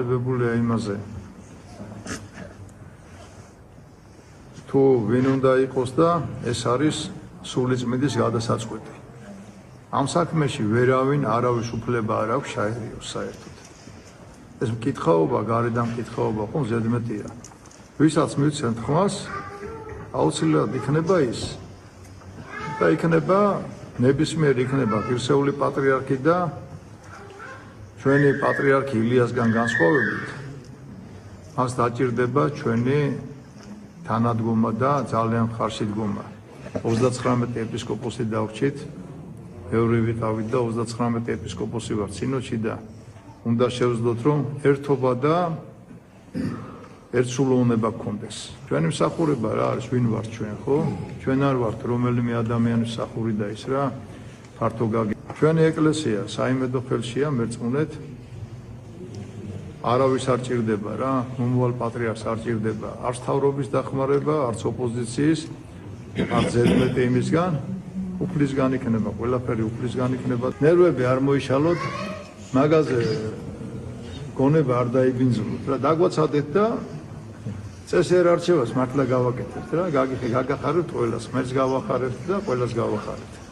Vebulea imაზე. თუ ვინ უნდა იყოს და ეს არის სულიწმიდის გადასაწყვეტი. ამ საქმეში ვერავინ არავის უფლება არ აქვს შეერიოს საერთოდ. ეს მკითხაობა, გარედან მკითხაობა ხომ ზედმეტია. ვისაც მივცემთ ხმას, აუცილებლად იქნება ის და იქნება ნებისმიერ იქნება ღირსეული პატრიარქი და ჩვენი პატრიარქი ილიასგან განსხვავებით მას დაჭირდება ჩვენი თანადგომა და ძალიან ხარში დგომა. 39 ეპისკოპოსი დავრჩით, ბევრი ვიყავით და 39 ეპისკოპოსი ვართ სინოდში და უნდა შევძლოთ რომ ერთობა და ერთსულოვნება გქონდეს. ჩვენი მსახურება რა არის, ვინ ვართ ჩვენ, ხო? ჩვენ არ ვართ რომელიმე ადამიანის მსახური და ის რა, ფართო გაგი. ჩვენი ეკლესია საიმედო ხელშია მერწმუნეთ. არავის არ ჭირდება რა, მომავალ პატრიარქს არ ჭირდება არც თავრობის დახმარება, არც ოპოზიციის, არც ზედმეტი იმისგან, უფლისგან იქნება, ყველაფერი უფლისგან იქნება. ნერვები არ მოიშალოთ, მაგაზე გონება არ დაიბინძუროთ რა, დაგვაცადეთ და წესიერ არჩევას მართლა გავაკეთებთ რა, გაგახარებთ ყველას, მეც გავახარებთ და ყველას გავახარებთ.